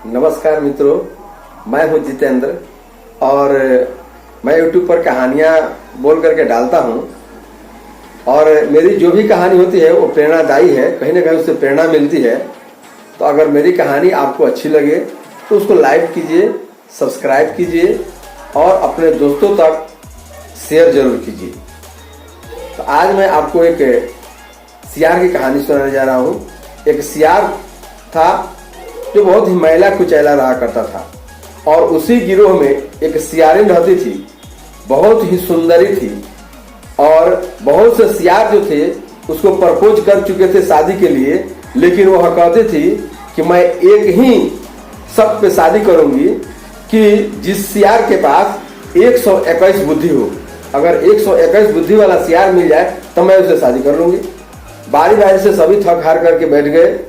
नमस्कार मित्रों, मैं हूं जितेंद्र और मैं YouTube पर कहानियां बोल करके डालता हूं और मेरी जो भी कहानी होती है वो प्रेरणादायी है, कहीं ना कहीं उससे प्रेरणा मिलती है। तो अगर मेरी कहानी आपको अच्छी लगे तो उसको लाइक कीजिए, सब्सक्राइब कीजिए और अपने दोस्तों तक शेयर जरूर कीजिए। तो आज मैं आपको एक सियार की कहानी सुनाने जा रहा हूँ। एक सियार था जो बहुत ही मैला कुचैला रहा करता था और उसी गिरोह में एक सियारिन रहती थी, बहुत ही सुंदरी थी और बहुत से सियार जो थे उसको प्रपोज कर चुके थे शादी के लिए, लेकिन वह कहती थी कि मैं एक ही सब पे शादी करूंगी कि जिस सियार के पास 121 बुद्धि हो। अगर 121 बुद्धि वाला सियार मिल जाए तो मैं उससे शादी कर लूंगी। बारी बारी से सभी थक हार करके बैठ गए,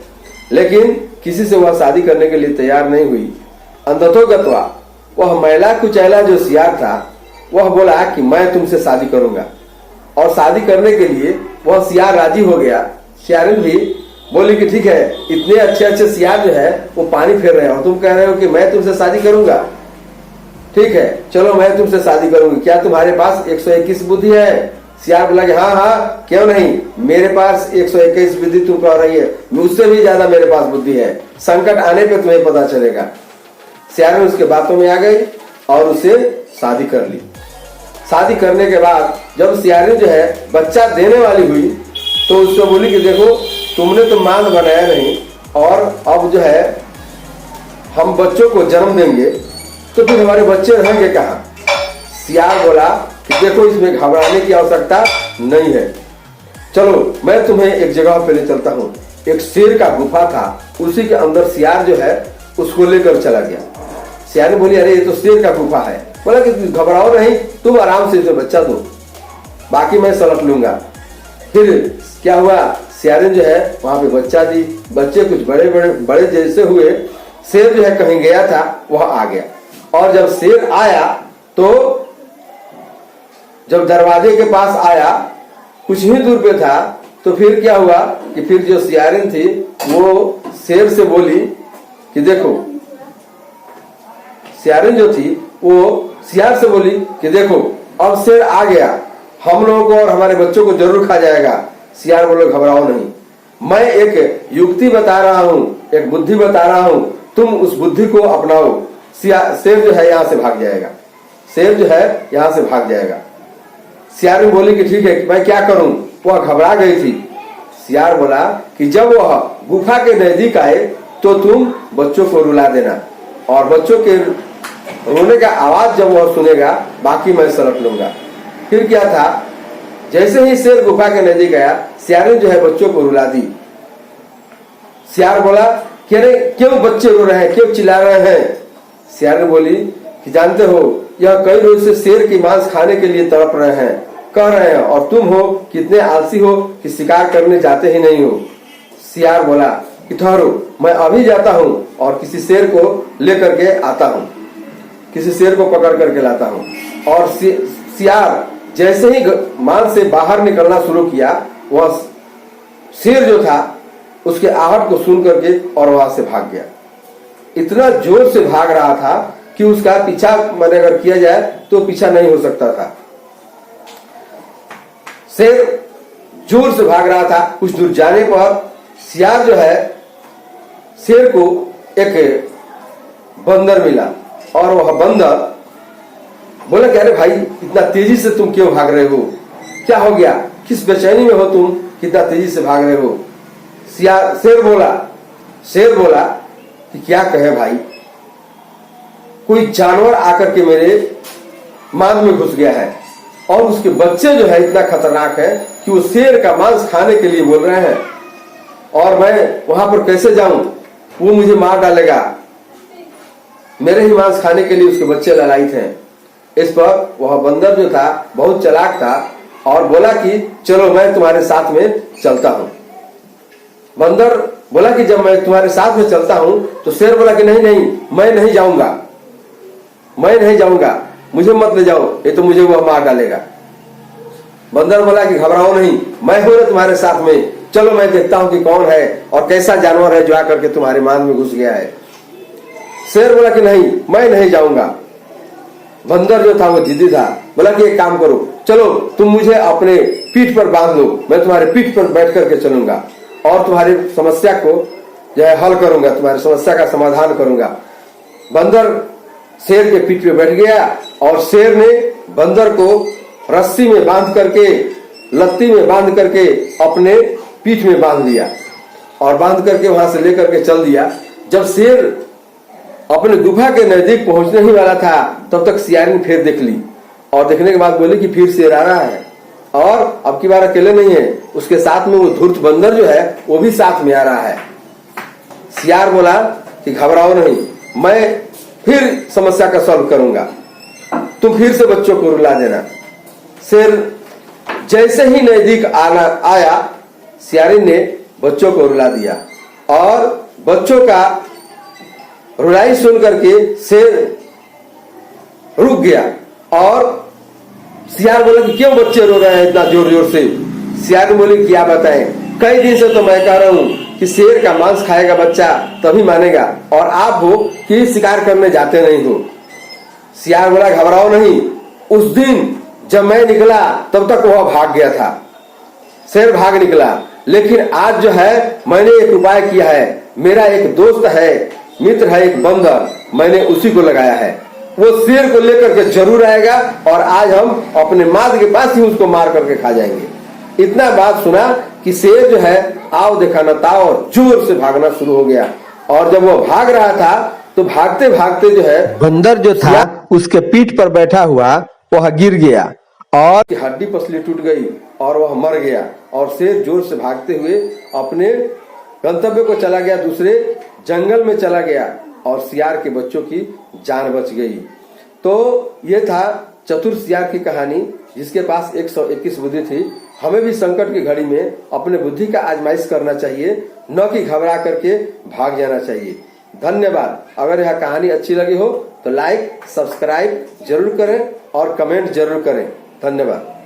लेकिन किसी से वह शादी करने के लिए तैयार नहीं हुई। अंततोगत्वा वह मैला कुचैला जो सियार था वह बोला कि मैं तुमसे शादी करूंगा, और शादी करने के लिए वह सियार राजी हो गया। सियारिन भी बोली कि ठीक है, इतने अच्छे अच्छे सियार जो है वो पानी फेर रहे हैं और तुम कह रहे हो कि मैं तुमसे शादी करूंगा। ठीक है, चलो मैं तुमसे शादी करूंगी, क्या तुम्हारे पास 121 बुद्धि है? सियार बोला कि हाँ हाँ क्यों नहीं, मेरे पास 121 बुद्धि तुम कह रही है, मुझसे भी ज्यादा मेरे पास बुद्धि है, संकट आने पे तुम्हें पता चलेगा। सियार उसके बातों में आ गई और उसे शादी कर ली। शादी करने के बाद जब सियारिन जो है बच्चा देने वाली हुई तो उसको बोली कि देखो तुमने तो मांग बनाया नहीं और अब जो है हम बच्चों को जन्म देंगे तो फिर हमारे बच्चे रहेंगे कहाँ? सियार बोला कि देखो इसमें घबराने की आवश्यकता नहीं है, चलो मैं तुम्हें एक जगह पे ले चलता हूँ। एक शेर का गुफा था, उसी के अंदर सियार जो है उसको लेकर चला गया। सियार ने बोली अरे ये तो शेर का गुफा है। बोला कि घबराओ नहीं, तुम आराम से इसे बच्चा दो, बाकी मैं सलट लूंगा। फिर क्या हुआ, सियारिन जो है वहां पे बच्चा दी। बच्चे कुछ बड़े जैसे हुए। शेर जो है कहीं गया था वह आ गया, और जब शेर आया तो जब दरवाजे के पास आया, कुछ ही दूर पे था, तो फिर क्या हुआ कि फिर जो सियारिन थी वो शेर से बोली कि देखो, सियारिन जो थी वो सियार से बोली कि देखो अब शेर आ गया, हम लोगों को और हमारे बच्चों को जरूर खा जाएगा। सियार बोले घबराओ नहीं, मैं एक युक्ति बता रहा हूँ, एक बुद्धि बता रहा हूँ, तुम उस बुद्धि को अपनाओ। शेर जो है यहाँ से भाग जाएगा, शेर जो है यहाँ से भाग जाएगा। सियार ने बोली कि ठीक है, मैं क्या करूं? वह घबरा गई थी। सियार बोला कि जब वह गुफा के नजदीक आए तो तुम बच्चों को रुला देना, और बच्चों के रोने का आवाज जब वह सुनेगा बाकी मैं सलट लूंगा। फिर क्या था, जैसे ही शेर गुफा के नजदीक आया, सियार ने जो है बच्चों को रुला दी। सियार बोला कि अरे क्यों बच्चे रो रहे हैं, क्यों चिल्ला रहे हैं? सियार ने बोली कि जानते हो यह कई रोज से शेर की मांस खाने के लिए तड़प रहे हैं, कह रहे हैं, और तुम हो कितने आलसी हो कि शिकार करने जाते ही नहीं हो। सियार बोला कि ठहरो, मैं अभी जाता हूँ और किसी शेर को लेकर के आता हूँ, किसी शेर को पकड़ करके लाता हूँ। और सियार जैसे ही मान से बाहर निकलना शुरू किया, वह शेर जो था उसके आहट को सुन करके और वहां से भाग गया। इतना जोर से भाग रहा था कि उसका पीछा मैंने अगर किया जाए तो पीछा नहीं हो सकता था। शेर जोर से भाग रहा था। कुछ दूर जाने पर सियार जो है शेर को एक बंदर मिला, और वह बंदर बोला कि अरे भाई इतना तेजी से तुम क्यों भाग रहे हो, क्या हो गया, किस बेचैनी में हो तुम, कितना तेजी से भाग रहे हो? शेर बोला कि क्या कहे भाई, कोई जानवर आकर के मेरे मांस में घुस गया है, और उसके बच्चे जो है इतना खतरनाक है कि वो शेर का मांस खाने के लिए बोल रहे हैं, और मैं वहां पर कैसे जाऊं, वो मुझे मार डालेगा, मेरे ही मांस खाने के लिए उसके बच्चे ललायित हैं। इस पर वह बंदर जो था बहुत चालाक था और बोला कि चलो मैं तुम्हारे साथ में चलता हूं। बंदर बोला कि जब मैं तुम्हारे साथ में चलता हूं, तो शेर बोला कि नहीं नहीं, मैं नहीं जाऊंगा, मुझे मत ले जाओ, ये तो मुझे वह मार डालेगा। बंदर बोला कि घबराओ नहीं, मैं हूं ना तुम्हारे साथ में, चलो मैं देखता हूं कि कौन है और कैसा जानवर है जो आकर के तुम्हारे मान में घुस गया है। शेर बोला कि नहीं, मैं नहीं जाऊंगा। बंदर जो था वो जिद्दी था, बोला कि एक काम करो, चलो तुम मुझे अपने पीठ पर बांध लो, मैं तुम्हारे पीठ पर बैठ करके चलूंगा और तुम्हारी समस्या को जो है हल करूंगा, तुम्हारी समस्या का समाधान करूंगा। बंदर शेर के पीठ पे बैठ गया और शेर ने बंदर को रस्सी में बांध करके, लत्ती में बांध करके अपने पीठ में बांध लिया और बांध करके वहां से लेकर के चल दिया। जब शेर अपने गुफा के नजदीक पहुंचने ही वाला था तब तक सियारी ने फिर देख ली और देखने के बाद बोली कि फिर शेर आ रहा है और अब की बार अकेले नहीं है, उसके साथ में वो धूर्त बंदर जो है वो भी साथ में आ रहा है। सियार बोला कि घबराओ नहीं, मैं फिर समस्या का सॉल्व करूंगा, तुम फिर से बच्चों को रुला देना। शेर जैसे ही नजदीक आया, सियारी ने बच्चों को रुला दिया और बच्चों का रुलाई सुन करके शेर रुक गया और सियार बोला कि क्यों बच्चे रो रहे हैं इतना जोर जोर से। सियार बोली क्या बताएं, कई दिन से तो मैं कह रहा हूं कि शेर का मांस खाएगा बच्चा तभी मानेगा और आप हो कि शिकार करने जाते नहीं हो। सियार बोला घबराओ नहीं, उस दिन जब मैं निकला तब तक वह भाग गया था, शेर भाग निकला, लेकिन आज जो है मैंने एक उपाय किया है, मेरा एक दोस्त है, मित्र है एक बंदर, मैंने उसी को लगाया है, वो शेर को लेकर के जरूर आएगा और आज हम अपने माद के पास ही उसको मार करके खा जाएंगे। इतना बात सुना कि शेर जो है आओ देखा न ताओ और जोर से भागना शुरू हो गया और जब वो भाग रहा था तो भागते भागते जो है बंदर जो था उसके पीठ पर बैठा हुआ वह गिर गया और हड्डी पसली टूट गई और वह मर गया और शेर जोर से भागते हुए अपने गंतव्य को चला गया, दूसरे जंगल में चला गया और सियार के बच्चों की जान बच गई। तो ये था चतुर सियार की कहानी जिसके पास 121 बुद्धि थी। हमें भी संकट की घड़ी में अपने बुद्धि का आजमाइश करना चाहिए, न कि घबरा करके भाग जाना चाहिए। धन्यवाद। अगर यह कहानी अच्छी लगी हो तो लाइक सब्सक्राइब जरूर करें और कमेंट जरूर करें। धन्यवाद।